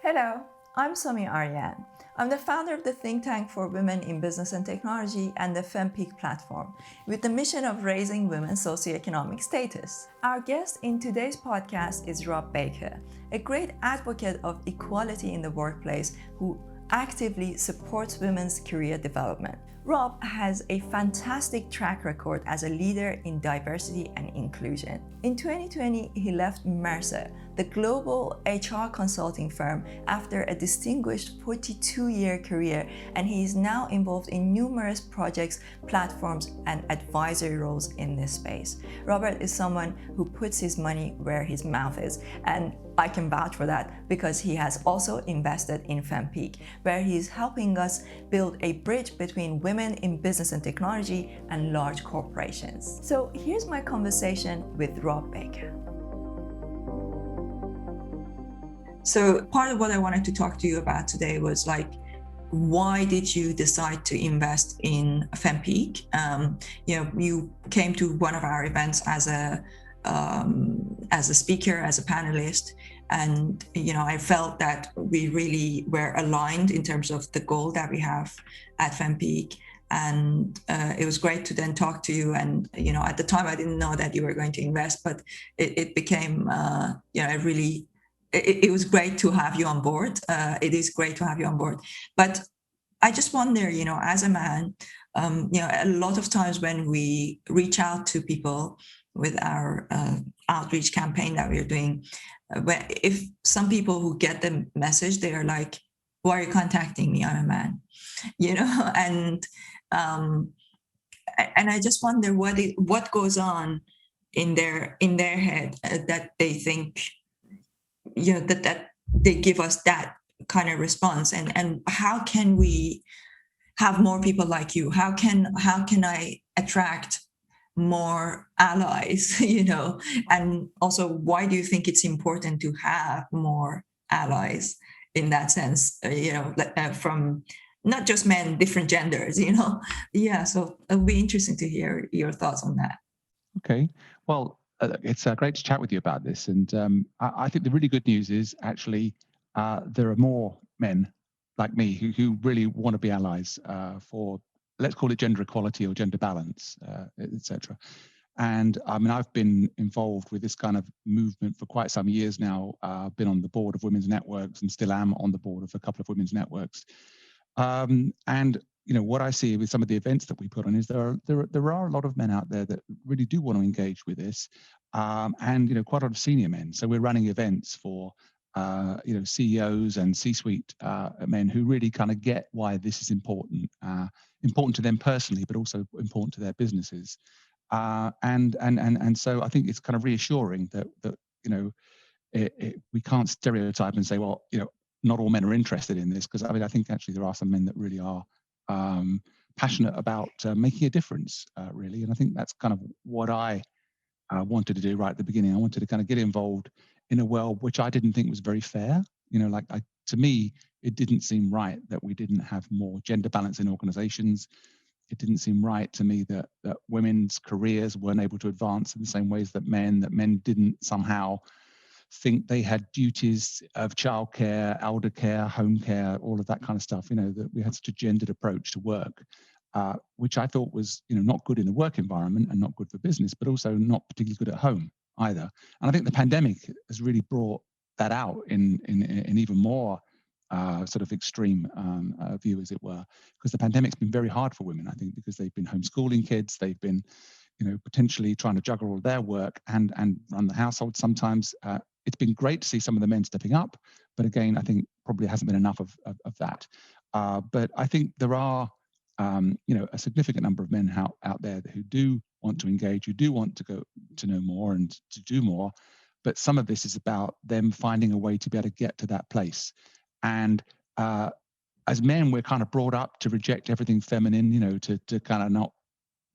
Hello, I'm Somi Arian. I'm the founder of the think tank for women in business and technology and the FemPeak platform, with the mission of raising women's socioeconomic status. Our guest in today's podcast is Rob Baker, a great advocate of equality in the workplace who actively supports women's career development. Rob has a fantastic track record as a leader in diversity and inclusion. In 2020, he left Mercer, the global HR consulting firm, after a distinguished 42-year career, and he is now involved in numerous projects, platforms, and advisory roles in this space. Robert is someone who puts his money where his mouth is, and I can vouch for that because he has also invested in FemPeak, where he is helping us build a bridge between women in business and technology and large corporations. So here's my conversation with Rob Baker. So part of what I wanted to talk to you about today was why did you decide to invest in FemPeak? You came to one of our events as a speaker, as a panelist, and I felt that we really were aligned in terms of the goal that we have at FemPeak. And it was great to then talk to you. And at the time, I didn't know that you were going to invest, but it became it was great to have you on board. It is great to have you on board. But I just wonder, as a man, a lot of times when we reach out to people with our outreach campaign that we're doing, if some people who get the message, they are like, why are you contacting me? I'm a man, and I just wonder what goes on in their head that they think, that they give us that kind of response, and how can we have more people like you? How can I attract more allies? And also, why do you think it's important to have more allies in that sense? From not just men, different genders. Yeah. So it'll be interesting to hear your thoughts on that. Okay. Well, it's great to chat with you about this. And I think the really good news is actually there are more men like me who really want to be allies for, let's call it gender equality or gender balance, etc. And I mean, I've been involved with this kind of movement for quite some years now. I've been on the board of women's networks and still am on the board of a couple of women's networks. And what I see with some of the events that we put on is there are a lot of men out there that really do want to engage with this, and quite a lot of senior men. So we're running events for CEOs and C-suite men who really kind of get why this is important to them personally, but also important to their businesses. And so I think it's kind of reassuring that we can't stereotype and say, well, not all men are interested in this, because I think actually there are some men that really are passionate about making a difference, really. And I think that's kind of what I wanted to do right at the beginning. I wanted to kind of get involved in a world which I didn't think was very fair. To me, it didn't seem right that we didn't have more gender balance in organizations. It didn't seem right to me that women's careers weren't able to advance in the same ways that men didn't somehow think they had duties of childcare, elder care, home care, all of that kind of stuff, that we had such a gendered approach to work, which I thought was, not good in the work environment and not good for business, but also not particularly good at home either. And I think the pandemic has really brought that out in even more sort of extreme view, as it were, because the pandemic's been very hard for women, I think, because they've been homeschooling kids, they've been, potentially trying to juggle all their work and run the household sometimes. It's been great to see some of the men stepping up, but again, I think probably hasn't been enough of that. But I think there are, a significant number of men out there who do want to engage, who do want to go to know more and to do more. But some of this is about them finding a way to be able to get to that place. And as men, we're kind of brought up to reject everything feminine, to kind of not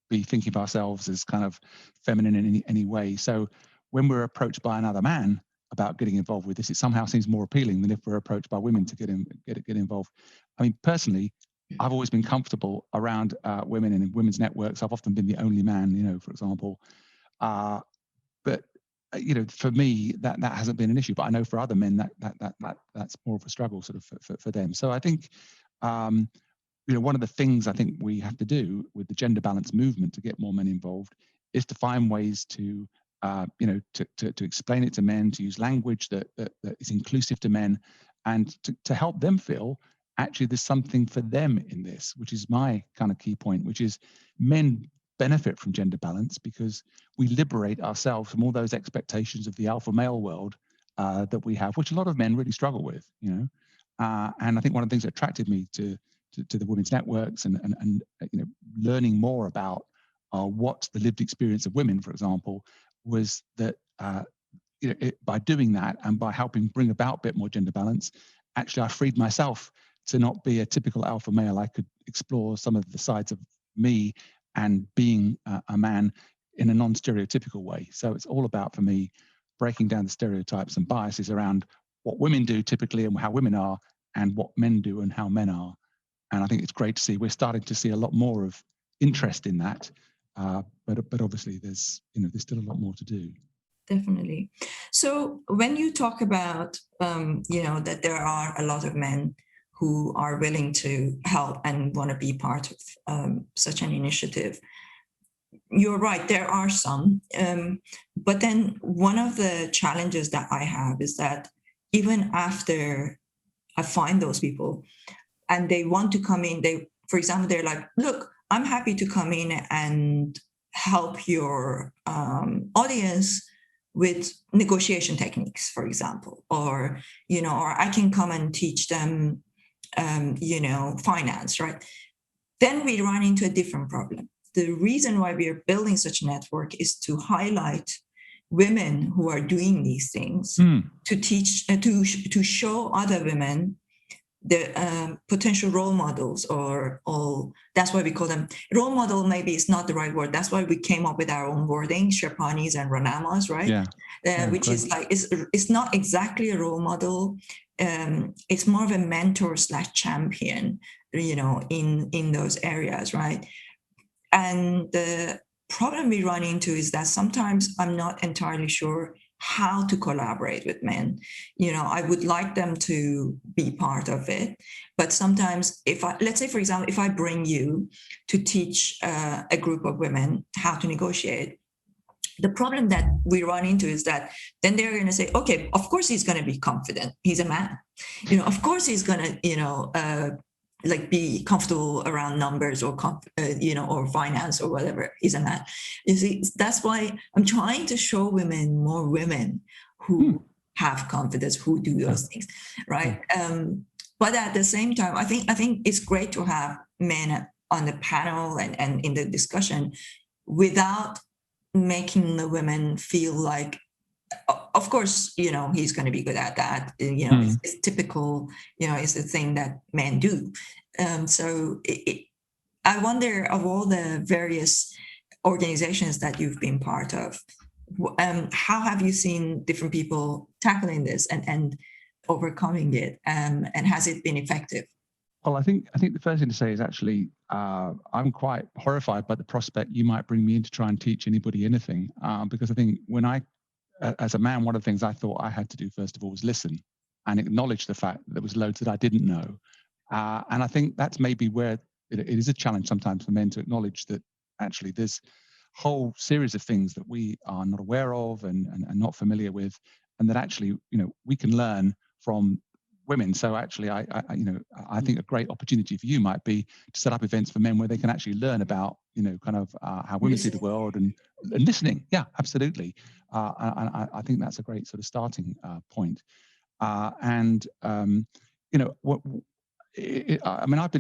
be thinking of ourselves as kind of feminine in any way. So when we're approached by another man about getting involved with this, it somehow seems more appealing than if we're approached by women to get involved. I mean, personally, I've always been comfortable around women and in women's networks. I've often been the only man, for example. But for me, that hasn't been an issue, but I know for other men that's more of a struggle sort of for them. So I think, one of the things I think we have to do with the gender balance movement to get more men involved is to find ways to, to explain it to men, to use language that is inclusive to men, and to help them feel actually there's something for them in this, which is my kind of key point, which is men benefit from gender balance because we liberate ourselves from all those expectations of the alpha male world that we have, which a lot of men really struggle with, and I think one of the things that attracted me to the women's networks and learning more about what's the lived experience of women, for example, was that by doing that and by helping bring about a bit more gender balance, actually I freed myself to not be a typical alpha male. I could explore some of the sides of me and being a man in a non-stereotypical way. So it's all about, for me, breaking down the stereotypes and biases around what women do typically and how women are, and what men do and how men are. And I think it's great to see we're starting to see a lot more of interest in that. But obviously there's still a lot more to do. Definitely. So when you talk about, that there are a lot of men who are willing to help and want to be part of such an initiative, you're right, there are some. But then one of the challenges that I have is that even after I find those people and they want to come in, for example, they're like, look, I'm happy to come in and help your audience with negotiation techniques, for example, or I can come and teach them, finance, right? Then we run into a different problem. The reason why we are building such a network is to highlight women who are doing these things, to teach, to show other women the potential role models, or that's why we call them role model. Maybe it's not the right word. That's why we came up with our own wording, Sherpanis and Ranamas, right? Which great. Is like, it's not exactly a role model. It's more of a mentor / champion, in those areas, right? And the problem we run into is that sometimes I'm not entirely sure how to collaborate with men. I would like them to be part of it, but sometimes let's say, for example, if I bring you to teach a group of women how to negotiate, the problem that we run into is that then they're going to say, okay, of course he's going to be confident. He's a man. Of course he's going to, be comfortable around numbers or or finance or whatever. He's a man. You see, that's why I'm trying to show more women who have confidence, who do those things, right? But at the same time, I think it's great to have men on the panel and in the discussion without making the women feel like, of course, he's going to be good at that. It's typical, it's the thing that men do. So I wonder, of all the various organizations that you've been part of, how have you seen different people tackling this and overcoming it? And has it been effective? Well, I think the first thing to say is actually I'm quite horrified by the prospect you might bring me in to try and teach anybody anything, because I think when as a man, one of the things I thought I had to do first of all was listen and acknowledge the fact that there was loads that I didn't know, and I think that's maybe where it is a challenge sometimes for men to acknowledge that actually there's a whole series of things that we are not aware of and not familiar with, and that actually we can learn from women. So actually, I think a great opportunity for you might be to set up events for men where they can actually learn about, kind of how women see the world and listening. Yeah, absolutely. I think that's a great sort of starting point. I've been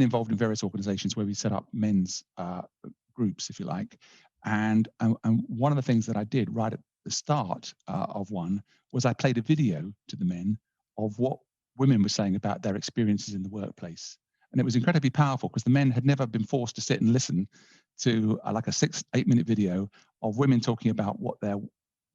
involved in various organizations where we set up men's groups, if you like. And one of the things that I did right at the start of one was I played a video to the men of what women were saying about their experiences in the workplace. And it was incredibly powerful because the men had never been forced to sit and listen to like a 6-8 minute video of women talking about what their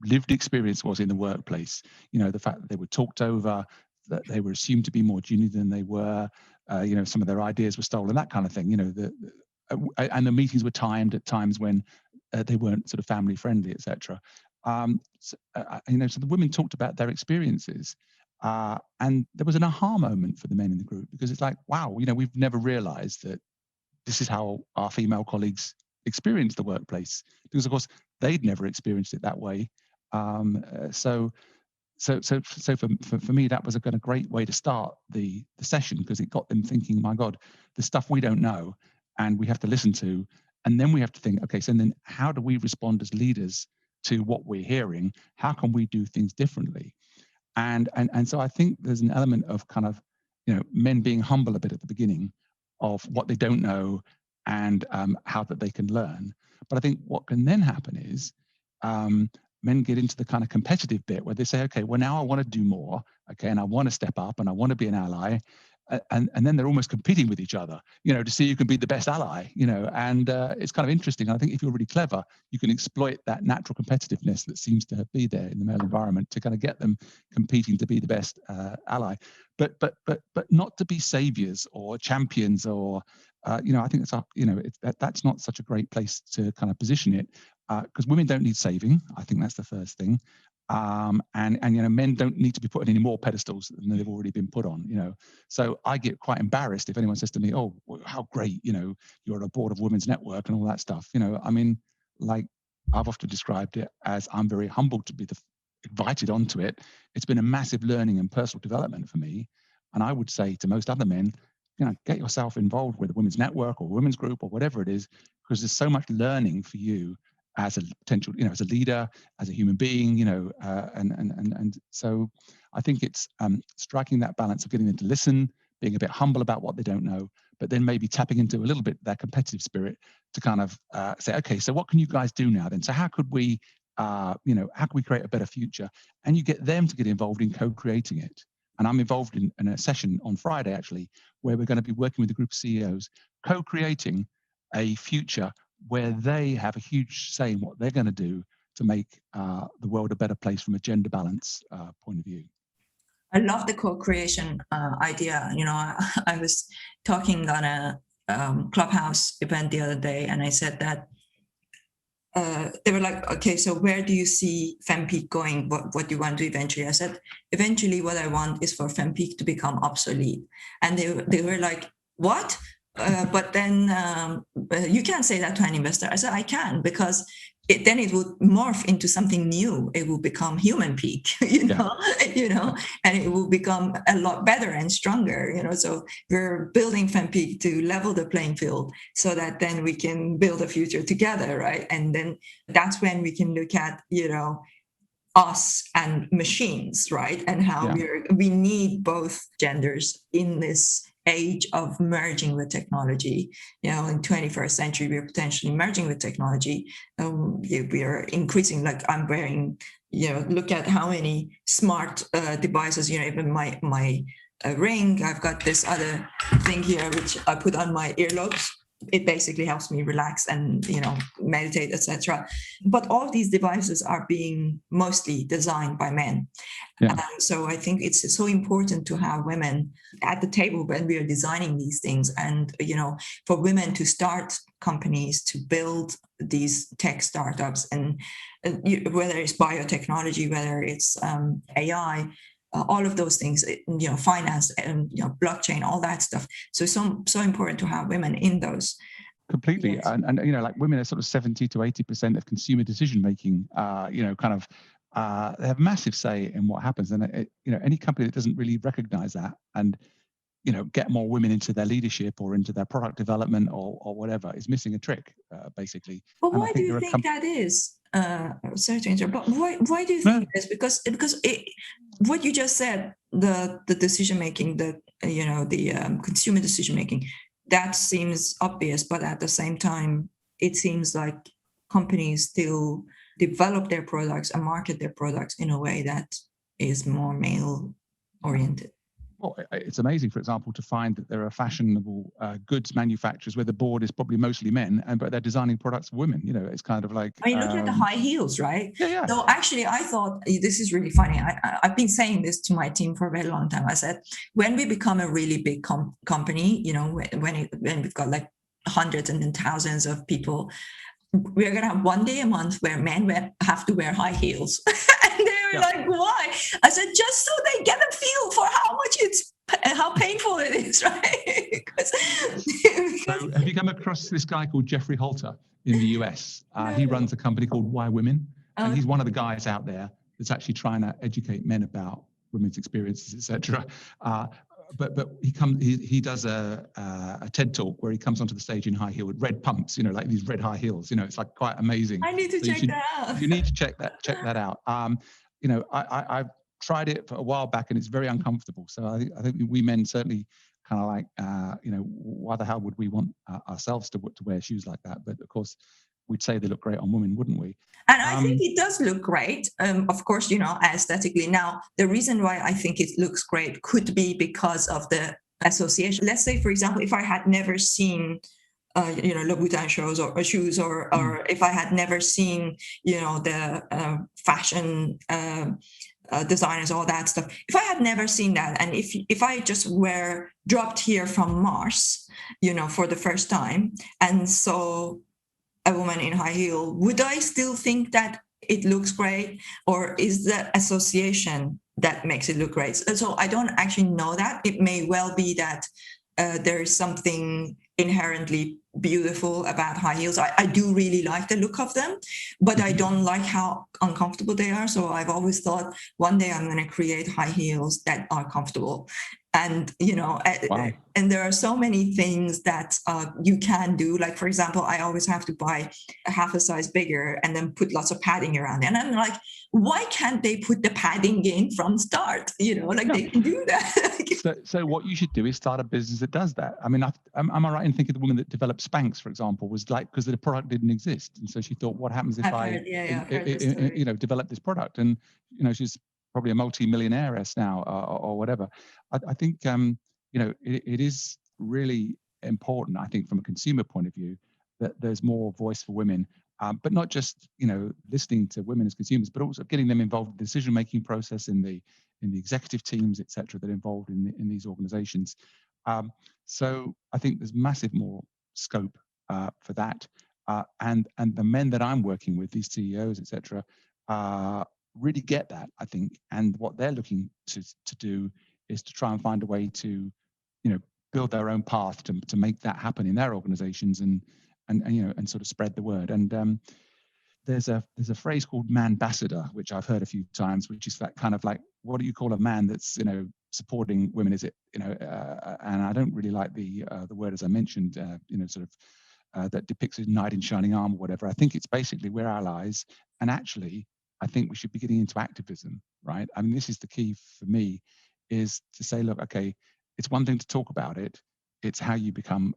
lived experience was in the workplace. The fact that they were talked over, that they were assumed to be more junior than they were, some of their ideas were stolen, that kind of thing, and the meetings were timed at times when they weren't sort of family friendly, etc. So the women talked about their experiences, and there was an aha moment for the men in the group, because it's like, wow, we've never realized that this is how our female colleagues experience the workplace, because of course they'd never experienced it that way. So for me, that was a kind of great way to start the session, because it got them thinking, my God, the stuff we don't know and we have to listen to, and then we have to think, okay, so then how do we respond as leaders to what we're hearing? How can we do things differently? And so I think there's an element of kind of, men being humble a bit at the beginning of what they don't know, and how that they can learn. But I think what can then happen is, men get into the kind of competitive bit where they say, okay, well, now I want to do more, okay, and I want to step up and I want to be an ally. And then they're almost competing with each other, to see who can be the best ally, and it's kind of interesting. I think if you're really clever, you can exploit that natural competitiveness that seems to be there in the male environment to kind of get them competing to be the best ally, but not to be saviors or champions, or I think that's not such a great place to kind of position it, because women don't need saving. I think that's the first thing. And men don't need to be put on any more pedestals than they've already been put on. So I get quite embarrassed if anyone says to me, "Oh, how great, you're on a board of Women's Network and all that stuff." I mean, like, I've often described it as, I'm very humbled to be invited onto it. It's been a massive learning and personal development for me. And I would say to most other men, get yourself involved with a Women's Network or women's group or whatever it is, because there's so much learning for you as a potential, as a leader, as a human being, and so I think it's striking that balance of getting them to listen, being a bit humble about what they don't know, but then maybe tapping into a little bit their competitive spirit to kind of say, okay, so what can you guys do now then? So how could we, how can we create a better future? And you get them to get involved in co-creating it. And I'm involved in a session on Friday, actually, where we're going to be working with a group of CEOs, co-creating a future where they have a huge say in what they're going to do to make the world a better place from a gender balance point of view. I love the co-creation idea. I was talking on a Clubhouse event the other day, and I said that they were like, okay, so where do you see FemPeak going? What do you want to eventually? I said, eventually what I want is for FemPeak to become obsolete. And they were like, what? But then you can't say that to an investor. I said, I can, because then it would morph into something new. It will become human peak, and it will become a lot better and stronger, So we're building FemPeak to level the playing field so that then we can build a future together, right? And then that's when we can look at, us and machines, right? And how we need both genders in this age of merging with technology. In 21st century, we're potentially merging with technology. We are increasing, like I'm wearing, look at how many smart devices, even my ring. I've got this other thing here, which I put on my earlobes. It basically helps me relax and meditate, etc. But all these devices are being mostly designed by men. So I think it's so important to have women at the table when we are designing these things, and for women to start companies, to build these tech startups, and whether it's biotechnology, whether it's AI, all of those things, finance and blockchain, all that stuff. So important to have women in those. Completely, yes. And like, women are sort of 70 to 80% of consumer decision making. They have massive say in what happens, and any company that doesn't really recognize that and get more women into their leadership or into their product development or whatever is missing a trick, basically. But why do you think that is? Sorry to interrupt, but why do you think this? Because what you just said, the decision making, the consumer decision making, that seems obvious, but at the same time, it seems like companies still develop their products and market their products in a way that is more male oriented. Well, it's amazing, for example, to find that there are fashionable goods manufacturers where the board is probably mostly men, but they're designing products for women. It's kind of like... I mean, look at the high heels, right? Yeah. So actually, I thought, this is really funny. I've been saying this to my team for a very long time. I said, when we become a really big company, when we've got like hundreds and then thousands of people, we're going to have one day a month where men have to wear high heels. And they were like, why? I said, just so they get a feel for how painful it is, right? because So have you come across this guy called Jeffrey Halter in the US? He runs a company called Why Women, and he's one of the guys out there that's actually trying to educate men about women's experiences, etc. But he does a TED talk where he comes onto the stage in high heel with red pumps, like these red high heels. It's like quite amazing. I need to check that out. You need to check that out. I've tried it for a while back, and it's very uncomfortable. So I think we men certainly kind of like, why the hell would we want ourselves to wear shoes like that? But of course, we'd say they look great on women, wouldn't we? And I think it does look great, of course, aesthetically. Now, the reason why I think it looks great could be because of the association. Let's say, for example, if I had never seen Louboutin shows or shoes, or if I had never seen, the fashion designers, all that stuff. If I had never seen that, and if I just were dropped here from Mars, for the first time, and so a woman in high heel, would I still think that it looks great, or is the association that makes it look great? So I don't actually know that. It may well be that there is something inherently beautiful about high heels. I do really like the look of them, but I don't like how uncomfortable they are. So I've always thought one day I'm going to create high heels that are comfortable. And, wow. And there are so many things that you can do. Like, for example, I always have to buy a half a size bigger and then put lots of padding around it. And I'm like, why can't they put the padding in from start? They can do that. So what you should do is start a business that does that. I mean, am I right in thinking the woman that developed Spanx, for example, was like, because the product didn't exist. And so she thought, what happens if I develop this product? And, she's probably a multi-millionairess now or whatever. I think, it is really important, I think, from a consumer point of view, that there's more voice for women, but not just, listening to women as consumers, but also getting them involved in the decision-making process in the executive teams, et cetera, that are involved in these organizations. So I think there's massive more scope for that. And the men that I'm working with, these CEOs, et cetera, really get that, I think. And what they're looking to do is to try and find a way to, build their own path to make that happen in their organizations and sort of spread the word. And there's a phrase called manbassador, which I've heard a few times, which is that kind of like, what do you call a man that's, supporting women? Is it, and I don't really like the word, as I mentioned, that depicts a knight in shining armor or whatever. I think it's basically we're allies, and actually I think we should be getting into activism, right? I mean, this is the key for me, is to say, look, okay, it's one thing to talk about it. It's how you become,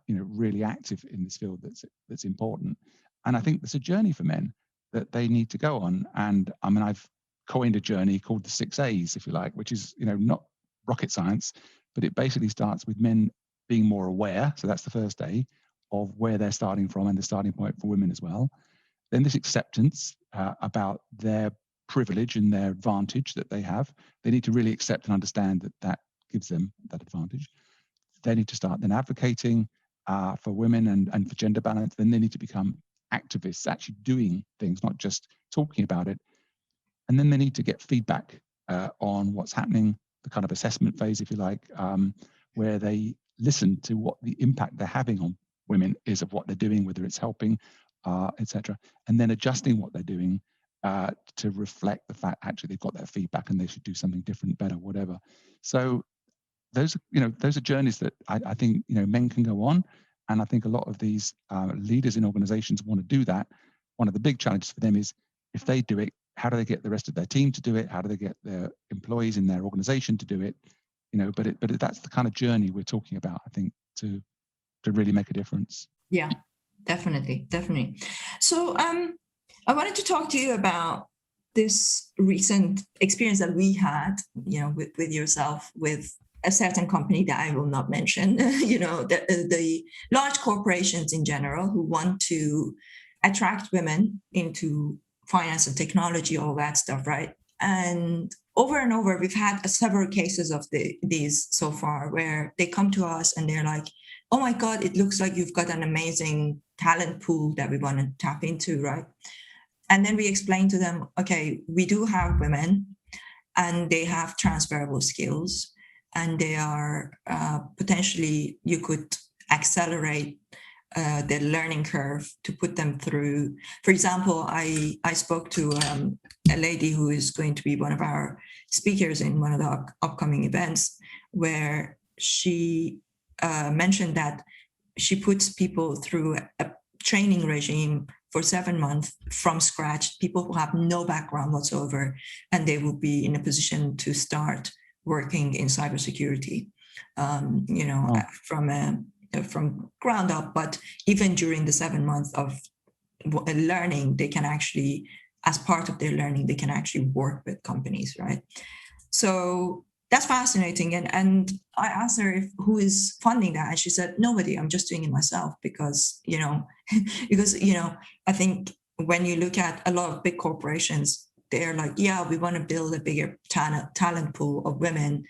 really active in this field that's important. And I think there's a journey for men that they need to go on. And I mean, I've coined a journey called the 6 A's, if you like, which is, not rocket science, but it basically starts with men being more aware. So that's the first A of where they're starting from, and the starting point for women as well. Then this acceptance about their privilege and their advantage that they have. They need to really accept and understand that gives them that advantage. They need to start then advocating for women and for gender balance. Then they need to become activists, actually doing things, not just talking about it. And then they need to get feedback on what's happening, the kind of assessment phase, if you like, where they listen to what the impact they're having on women is of what they're doing, whether it's helping, etc. And then adjusting what they're doing to reflect the fact actually they've got that feedback and they should do something different, better, whatever. So those are journeys that I think men can go on, and I think a lot of these leaders in organizations want to do that. One of the big challenges for them is, if they do it, how do they get the rest of their team to do it? How do they get their employees in their organization to do it? But that's the kind of journey we're talking about, I think, to really make a difference. Yeah, definitely. So I wanted to talk to you about this recent experience that we had, with yourself, with a certain company that I will not mention, the large corporations in general who want to attract women into finance and technology, all that stuff, right? And over, we've had several cases of these so far, where they come to us and they're like, oh my God, it looks like you've got an amazing talent pool that we want to tap into, right? And then we explain to them, okay, we do have women and they have transferable skills, and they are potentially, you could accelerate their learning curve to put them through. For example, I spoke to a lady who is going to be one of our speakers in one of the upcoming events, where she mentioned that she puts people through a training regime for 7 months from scratch, people who have no background whatsoever, and they will be in a position to start working in cybersecurity, from ground up. But even during the 7 months of learning, they can actually, as part of their learning, they can actually work with companies, right? So that's fascinating. And I asked her who is funding that, and she said, nobody. I'm just doing it myself because I think when you look at a lot of big corporations, they're like, yeah, we want to build a bigger talent pool of women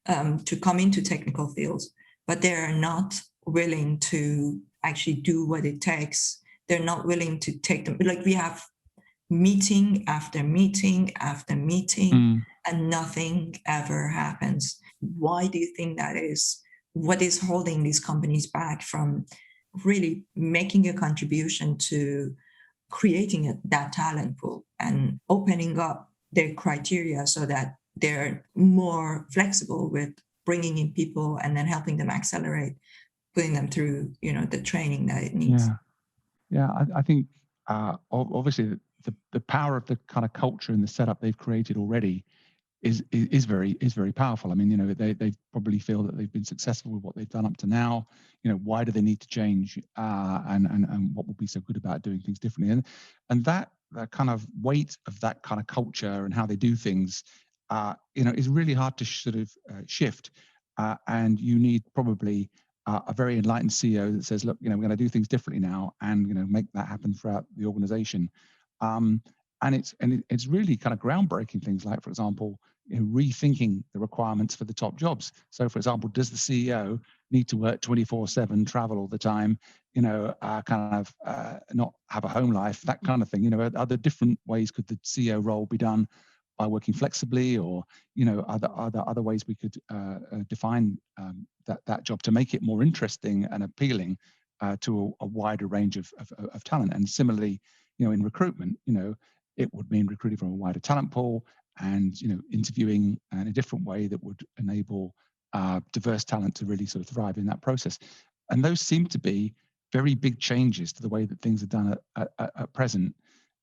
to come into technical fields, but they're not willing to actually do what it takes. They're not willing to take them. Like, we have meeting after meeting after meeting, and nothing ever happens. Why do you think that is? What is holding these companies back from really making a contribution to creating that talent pool and opening up their criteria so that they're more flexible with bringing in people and then helping them accelerate, putting them through, the training that it needs? I think obviously the power of the kind of culture and the setup they've created already is very powerful. I mean, they probably feel that they've been successful with what they've done up to now. Why do they need to change? And what will be so good about doing things differently? And that kind of weight of that kind of culture and how they do things, is really hard to sort of shift. And you need probably a very enlightened CEO that says, look, we're going to do things differently now, and make that happen throughout the organization. And it's really kind of groundbreaking things like, for example, rethinking the requirements for the top jobs. So, for example, does the CEO need to work 24/7, travel all the time, not have a home life, that kind of thing? Are there different ways could the CEO role be done by working flexibly, or other ways we could define that job to make it more interesting and appealing to a wider range of talent? And similarly, in recruitment, it would mean recruiting from a wider talent pool, and interviewing in a different way that would enable diverse talent to really sort of thrive in that process. And those seem to be very big changes to the way that things are done at present.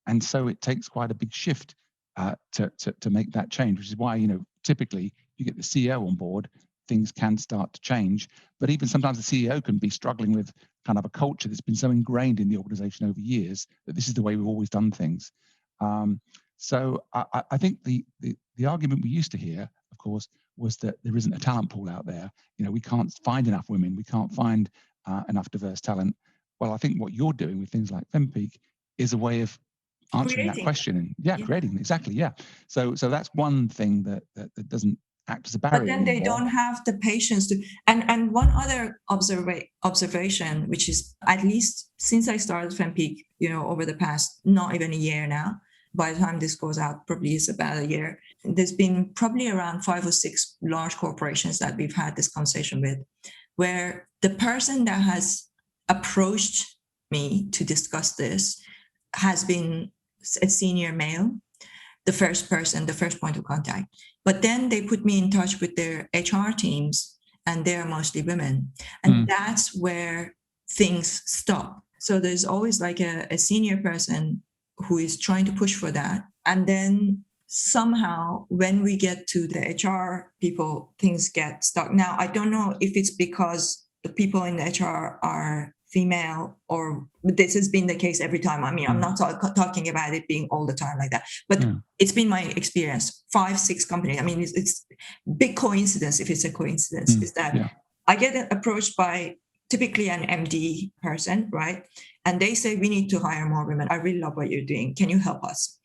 And so it takes quite a big shift to make that change, which is why typically you get the CEO on board, things can start to change. But even sometimes the CEO can be struggling with kind of a culture that's been so ingrained in the organization over years that this is the way we've always done things. So I think the argument we used to hear, of course, was that there isn't a talent pool out there. We can't find enough women. We can't find enough diverse talent. Well, I think what you're doing with things like FemPeak is a way of answering that question. And creating, exactly. Yeah. So that's one thing that doesn't act as a barrier. But then they don't have the patience to. And one other observation, which is, at least since I started FemPeak, over the past not even a year now, by the time this goes out, probably is about a year, there's been probably around 5 or 6 large corporations that we've had this conversation with, where the person that has approached me to discuss this has been a senior male, the first point of contact. But then they put me in touch with their HR teams, and they're mostly women. And that's where things stop. So there's always like a senior person who is trying to push for that. And then somehow when we get to the HR people, things get stuck. Now, I don't know if it's because the people in the HR are female, or this has been the case every time. I mean, I'm not talking about it being all the time like that, but it's been my experience. 5, 6 companies. I mean, it's big coincidence, if it's a coincidence, is that I get approached by typically an MD person, right? And they say, we need to hire more women. I really love what you're doing. Can you help us?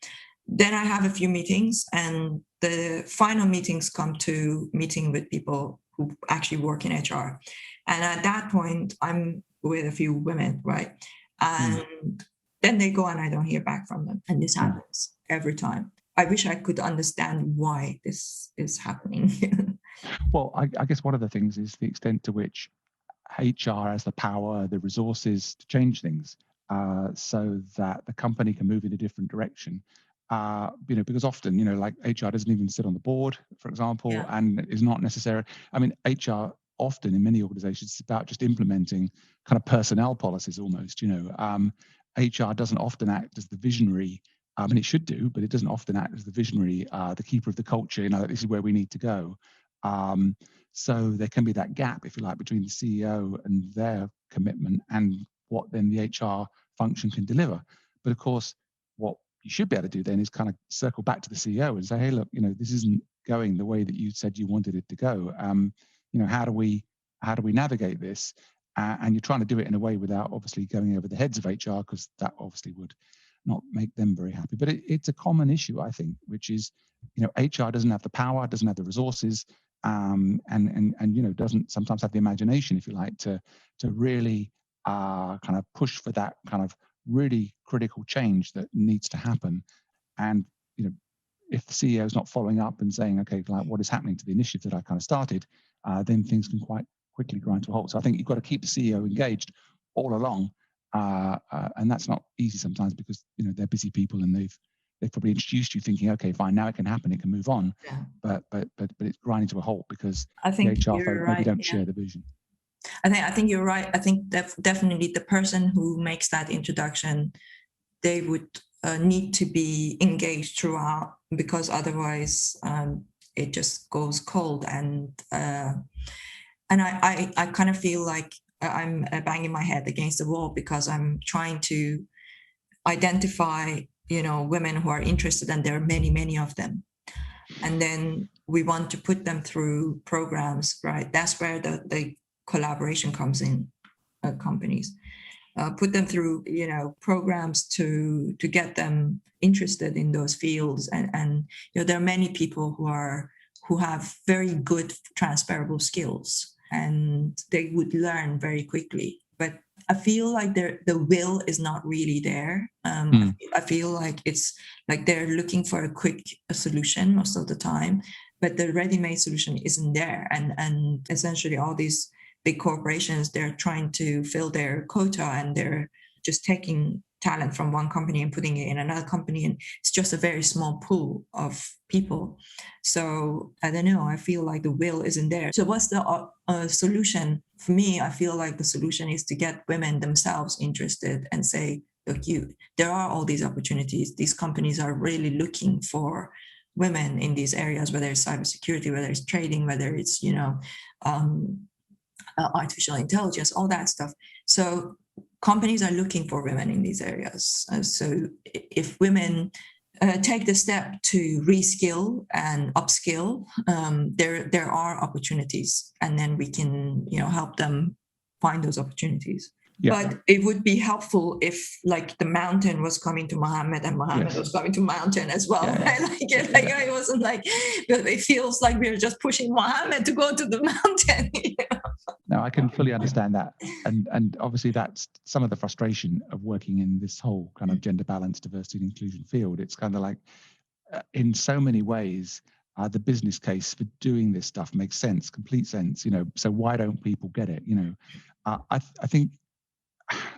Then I have a few meetings, and the final meetings come to meeting with people who actually work in HR. And at that point, I'm with a few women, right? And then they go and I don't hear back from them. And this happens every time. I wish I could understand why this is happening. Well, I guess one of the things is the extent to which HR has the power, the resources to change things so that the company can move in a different direction. Because often, like HR doesn't even sit on the board, for example, and is not necessary. I mean, HR often in many organizations is about just implementing kind of personnel policies almost, HR doesn't often act as the visionary. And it should do, but it doesn't often act as the visionary, the keeper of the culture, this is where we need to go. So there can be that gap, if you like, between the CEO and their commitment and what then the HR function can deliver. But of course, what you should be able to do then is kind of circle back to the CEO and say, hey, look, this isn't going the way that you said you wanted it to go. How do we navigate this? And you're trying to do it in a way without obviously going over the heads of HR, because that obviously would not make them very happy. But it's a common issue, I think, which is, HR doesn't have the power, doesn't have the resources, and doesn't sometimes have the imagination, if you like, to really kind of push for that kind of really critical change that needs to happen. And if the CEO is not following up and saying, okay, like what is happening to the initiative that I kind of started, then things can quite quickly grind to a halt. So I think you've got to keep the CEO engaged all along, and that's not easy sometimes because they're busy people and they've probably introduced you thinking, okay, fine, now it can happen, it can move on. Yeah. But it's grinding to a halt because I think the HR folk maybe don't share the vision. I think you're right. I think definitely the person who makes that introduction, they would need to be engaged throughout, because otherwise it just goes cold. And I kind of feel like I'm banging my head against the wall because I'm trying to identify women who are interested, and there are many of them, and then we want to put them through programs, right? That's where the collaboration comes in. Companies put them through programs to get them interested in those fields, and there are many people who have very good transferable skills and they would learn very quickly. But I feel like the will is not really there. I feel like it's like they're looking for a quick solution most of the time, but the ready-made solution isn't there. And essentially all these big corporations, they're trying to fill their quota, and they're just taking talent from one company and putting it in another company, and it's just a very small pool of people. So I don't know, I feel like the will isn't there. So what's the solution? For me, I feel like the solution is to get women themselves interested and say, look, there are all these opportunities. These companies are really looking for women in these areas, whether it's cybersecurity, whether it's trading, whether it's artificial intelligence, all that stuff. So companies are looking for women in these areas. So if women take the step to reskill and upskill, there are opportunities, and then we can help them find those opportunities. Yeah. But it would be helpful if like the mountain was coming to Mohammed and Mohammed was coming to mountain as well. Yeah. Right? It wasn't like, but it feels like we're just pushing Mohammed to go to the mountain. No, I can fully understand that. And obviously that's some of the frustration of working in this whole kind of gender balance, diversity and inclusion field. It's kind of like in so many ways, the business case for doing this stuff makes sense, complete sense, so why don't people get it? I think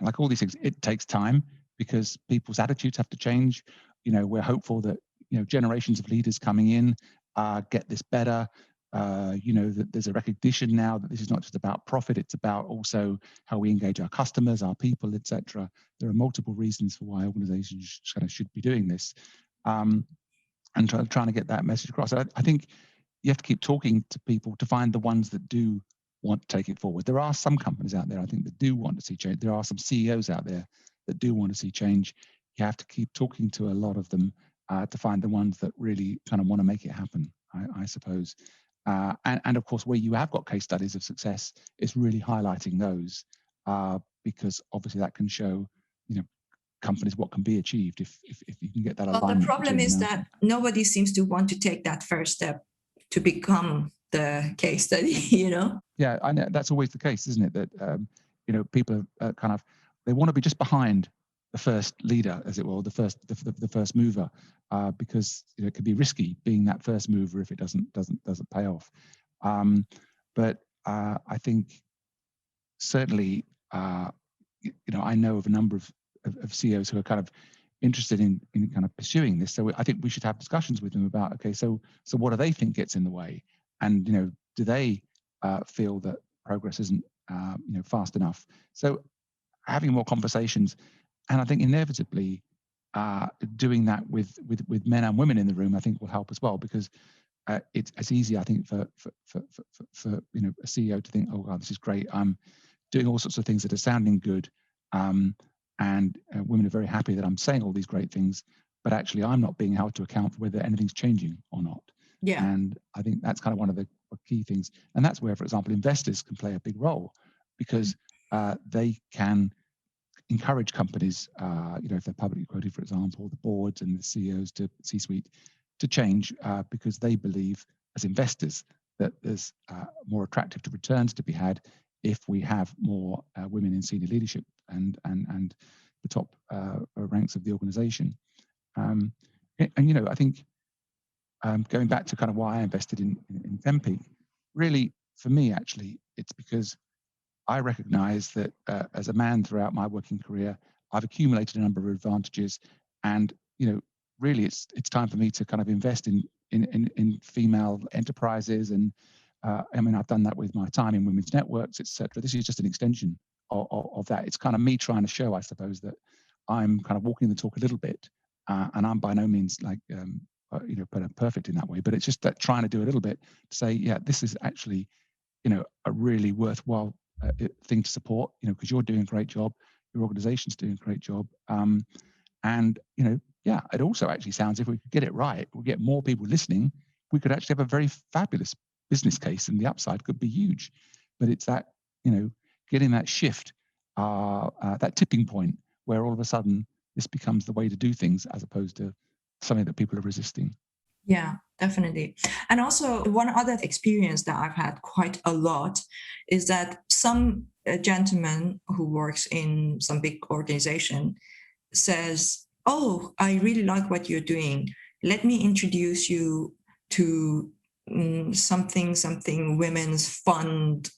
like all these things, it takes time because people's attitudes have to change. We're hopeful that, generations of leaders coming in get this better. That there's a recognition now that this is not just about profit, it's about also how we engage our customers, our people, etc. There are multiple reasons for why organizations should be doing this, and trying to get that message across. I think you have to keep talking to people to find the ones that do want to take it forward. There are some companies out there, I think, that do want to see change. There are some CEOs out there that do want to see change. You have to keep talking to a lot of them to find the ones that really kind of want to make it happen, I suppose. And of course, where you have got case studies of success, it's really highlighting those because obviously that can show, companies what can be achieved if you can get that alignment. Well, the problem is that nobody seems to want to take that first step to become the case study, you know? Yeah, I know that's always the case, isn't it? That people are they want to be just behind the first leader, as it were, the first mover, because it can be risky being that first mover if it doesn't pay off. But I think certainly, I know of a number of CEOs who are kind of interested in kind of pursuing this. So I think we should have discussions with them about, okay, so what do they think gets in the way, and do they feel that progress isn't fast enough? So having more conversations, and I think inevitably doing that with men and women in the room, I think will help as well, because it's easy, I think, for a CEO to think, oh God, this is great, I'm doing all sorts of things that are sounding good, and women are very happy that I'm saying all these great things, but actually I'm not being held to account for whether anything's changing or not. Yeah. And I think that's kind of one of the key things, and that's where, for example, investors can play a big role, because they can encourage companies, if they're publicly quoted, for example, the boards and the CEOs to C-suite, to change, because they believe as investors that there's more attractive to returns to be had if we have more women in senior leadership and the top ranks of the organization. And I think going back to kind of why I invested in FemPeak, really for me actually, it's because I recognize that as a man throughout my working career, I've accumulated a number of advantages, and really it's time for me to kind of invest in female enterprises. And I've done that with my time in women's networks, etc. This is just an extension of that. It's kind of me trying to show, I suppose, that I'm kind of walking the talk a little bit, and I'm by no means like perfect in that way, but it's just that trying to do a little bit to say, yeah, this is actually a really worthwhile thing to support, because you're doing a great job, your organization's doing a great job, and it also actually sounds, if we could get it right, we'll get more people listening, we could actually have a very fabulous business case, and the upside could be huge. But it's that getting that shift, that tipping point where all of a sudden this becomes the way to do things, as opposed to something that people are resisting. Yeah, definitely. And also, one other experience that I've had quite a lot is that some gentleman who works in some big organization says, oh, I really like what you're doing. Let me introduce you to something women's fund,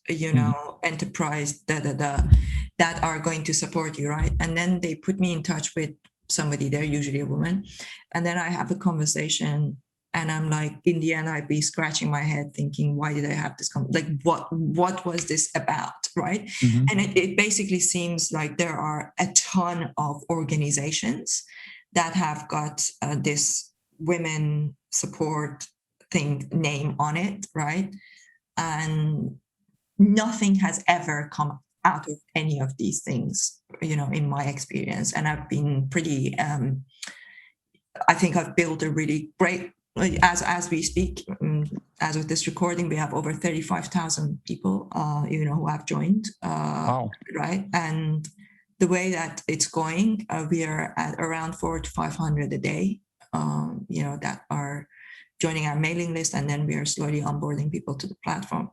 enterprise, that are going to support you, right? And then they put me in touch with somebody, they're usually a woman. And then I have a conversation, and I'm like, in the end, I'd be scratching my head thinking, why did I have this? What was this about, right? Mm-hmm. And it basically seems like there are a ton of organizations that have got this women support thing name on it, right? And nothing has ever come out of any of these things, in my experience. And I've been pretty, I think I've built a really great, as we speak, as of this recording, we have over 35,000 people, who have joined, Wow. right? And the way that it's going, we are at around 400 to 500 a day, that are joining our mailing list, and then we are slowly onboarding people to the platform.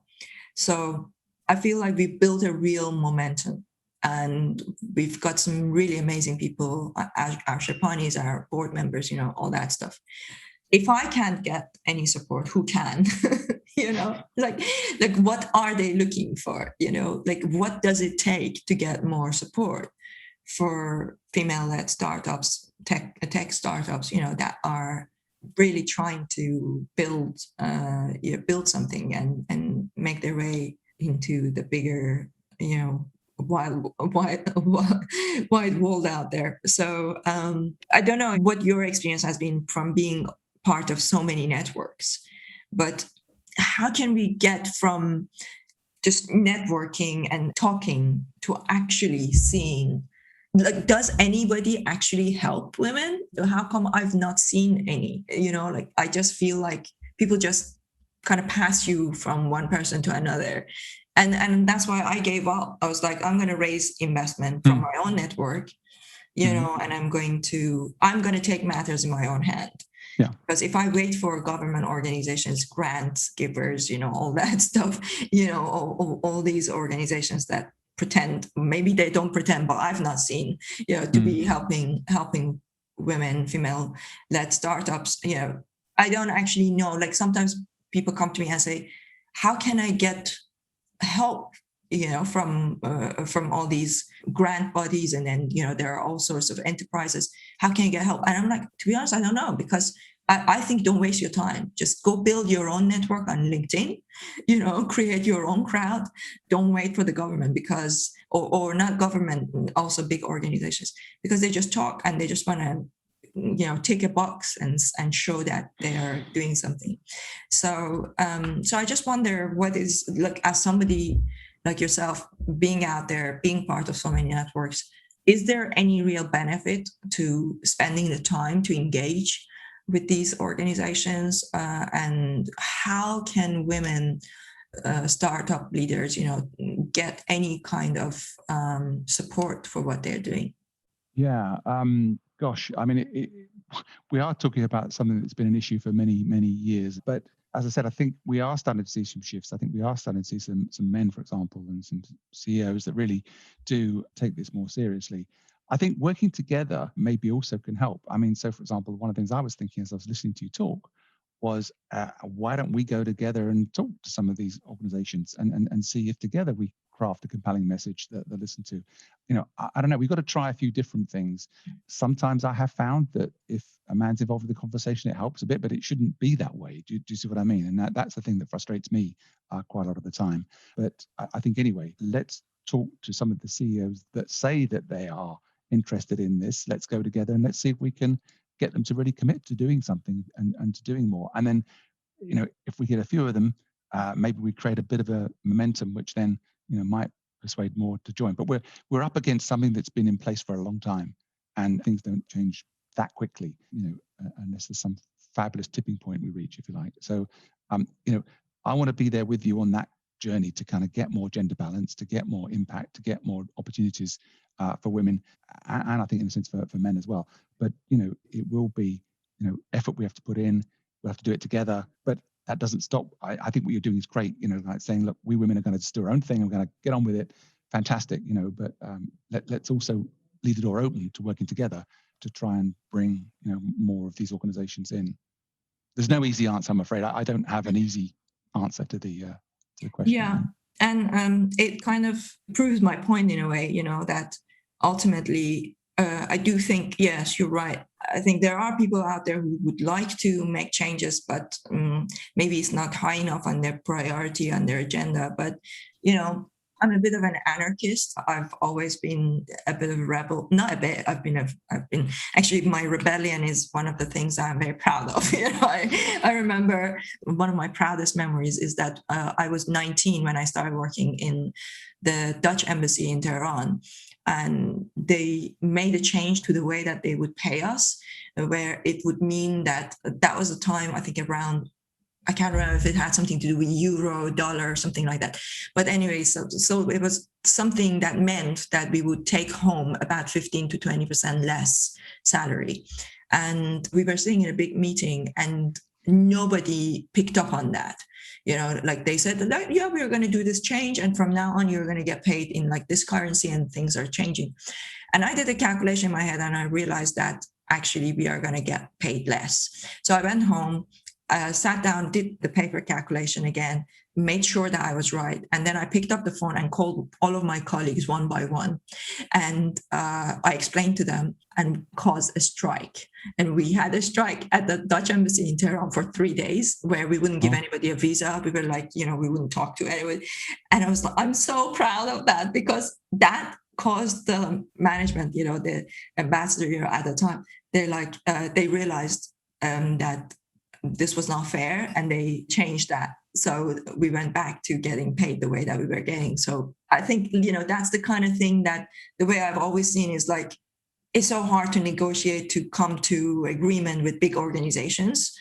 So I feel like we've built a real momentum, and we've got some really amazing people, our Shapanis, our board members, all that stuff. If I can't get any support, who can? like what are they looking for? What does it take to get more support for female-led startups, tech startups, that are really trying to build something and make their way into the bigger, wide world out there. So I don't know what your experience has been from being part of so many networks, but how can we get from just networking and talking to actually seeing, does anybody actually help women? How come I've not seen any? I just feel like people just kind of pass you from one person to another. And that's why I gave up. I was like, I'm going to raise investment from my own network, and I'm going to take matters in my own hand. Yeah. Because if I wait for government organizations, grants givers, all that stuff, all these organizations that pretend, maybe they don't pretend, but I've not seen, to be helping women, female-led startups, I don't actually know. Like sometimes people come to me and say, how can I get help from all these grant bodies, and then there are all sorts of enterprises. How can you get help? And I'm like, to be honest, I don't know, because I think don't waste your time. Just go build your own network on LinkedIn, create your own crowd. Don't wait for the government, because or not government, also big organizations, because they just talk and they just want to tick a box and show that they are doing something. So I just wonder, what is, like, as somebody like yourself, being out there, being part of so many networks, is there any real benefit to spending the time to engage with these organizations? And how can women startup leaders, get any kind of support for what they're doing? Yeah. Gosh, I mean, we are talking about something that's been an issue for many, many years. But as I said, I think we are starting to see some shifts. I think we are starting to see some men, for example, and some CEOs that really do take this more seriously. I think working together maybe also can help. I mean, so for example, one of the things I was thinking as I was listening to you talk was, why don't we go together and talk to some of these organizations and see if together we craft a compelling message that they listen to. I don't know, we've got to try a few different things. Sometimes I have found that if a man's involved in the conversation, it helps a bit, but it shouldn't be that way. Do you see what I mean? And that's the thing that frustrates me quite a lot of the time. But I think anyway, let's talk to some of the CEOs that say that they are interested in this. Let's go together and let's see if we can get them to really commit to doing something and to doing more. And then, if we get a few of them, maybe we create a bit of a momentum, which then, might persuade more to join. But we're up against something that's been in place for a long time, and things don't change that quickly, unless there's some fabulous tipping point we reach, if you like. So, I want to be there with you on that journey to kind of get more gender balance, to get more impact, to get more opportunities for women, and I think in a sense for men as well. But it will be effort we have to put in. We'll have to do it together, but that doesn't stop. I think what you're doing is great. Like saying, look, we women are going to just do our own thing. We're going to get on with it. Fantastic. But let's also leave the door open to working together to try and bring more of these organizations in. There's no easy answer, I'm afraid. I don't have an easy answer to the question. Yeah, and it kind of proves my point in a way, that ultimately, I do think, yes, you're right. I think there are people out there who would like to make changes, but maybe it's not high enough on their priority, on their agenda. But, I'm a bit of an anarchist. I've always been a bit of a rebel. Not a bit. I've been actually, my rebellion is one of the things I'm very proud of. I remember one of my proudest memories is that I was 19 when I started working in the Dutch embassy in Tehran. And they made a change to the way that they would pay us, where it would mean that was a time, I think, around, I can't remember if it had something to do with euro, dollar, or something like that. But anyway, so it was something that meant that we would take home about 15 to 20% less salary. And we were sitting in a big meeting and nobody picked up on that. Like they said, yeah, we're going to do this change, and from now on you're going to get paid in like this currency, and things are changing. And I did a calculation in my head and I realized that actually we are going to get paid less. So I went home, sat down, did the paper calculation again, made sure that I was right. And then I picked up the phone and called all of my colleagues one by one. And I explained to them and caused a strike. And we had a strike at the Dutch embassy in Tehran for 3 days, where we wouldn't give anybody a visa. We were like, we wouldn't talk to anyone. And I was like, I'm so proud of that, because that caused the management, the ambassador at the time, they're like, they realized that this was not fair, and they changed that. So we went back to getting paid the way that we were getting. So I think, that's the kind of thing that the way I've always seen is like, it's so hard to negotiate, to come to agreement with big organizations,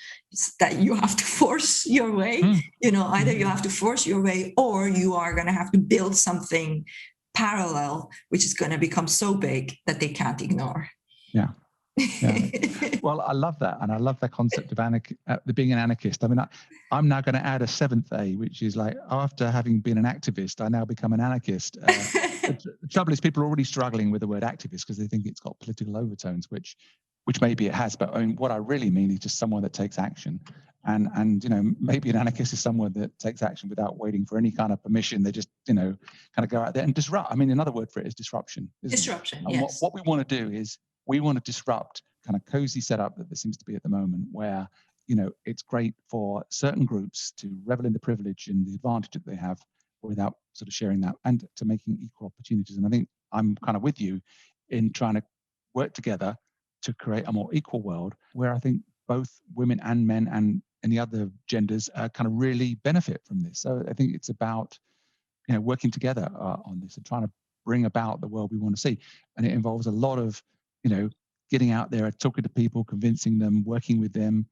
that you have to force your way. Either you have to force your way, or you are going to have to build something parallel, which is going to become so big that they can't ignore. Yeah. Yeah. Well, I love that. And I love the concept of being an anarchist. I mean, I'm now going to add a seventh A, which is like, after having been an activist, I now become an anarchist. The trouble is people are already struggling with the word activist because they think it's got political overtones, which maybe it has. But I mean, what I really mean is just someone that takes action. And maybe an anarchist is someone that takes action without waiting for any kind of permission. They just, kind of go out there and disrupt. I mean, another word for it is disruption. Disruption, and yes. what we want to do is we want to disrupt kind of cozy setup that there seems to be at the moment, where it's great for certain groups to revel in the privilege and the advantage that they have without sort of sharing that, and to making equal opportunities. And I think I'm kind of with you in trying to work together to create a more equal world where I think both women and men and any other genders kind of really benefit from this. So I think it's about working together on this and trying to bring about the world we want to see. And it involves a lot of getting out there, talking to people, convincing them, working with them.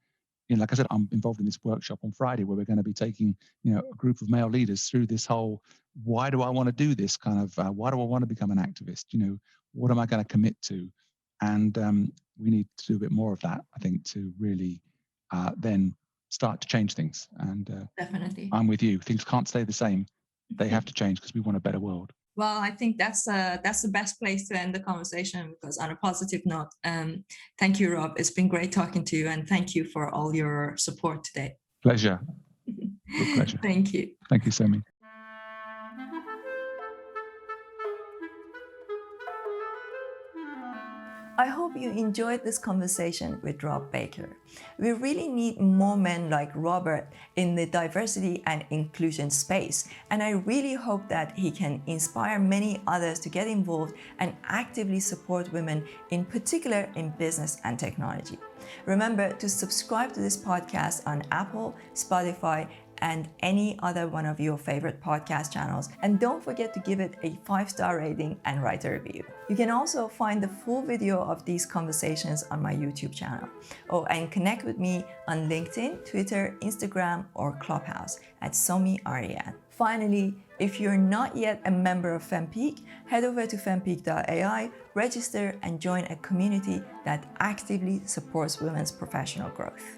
Like I said, I'm involved in this workshop on Friday where we're going to be taking a group of male leaders through this whole, why do I want to do this kind of, why do I want to become an activist? What am I going to commit to? And we need to do a bit more of that, I think, to really then start to change things. And Definitely. I'm with you. Things can't stay the same. They have to change because we want a better world. Well, I think that's the best place to end the conversation, because on a positive note, thank you, Rob. It's been great talking to you, and thank you for all your support today. Pleasure. Real pleasure. Thank you. Thank you, Somi. I hope you enjoyed this conversation with Rob Baker. We really need more men like Robert in the diversity and inclusion space, and I really hope that he can inspire many others to get involved and actively support women, in particular in business and technology. Remember to subscribe to this podcast on Apple, Spotify, and any other one of your favorite podcast channels. And don't forget to give it a 5-star rating and write a review. You can also find the full video of these conversations on my YouTube channel. Oh, and connect with me on LinkedIn, Twitter, Instagram, or Clubhouse at Somi Arian. Finally, if you're not yet a member of FemPeak, head over to fempeak.ai, register, and join a community that actively supports women's professional growth.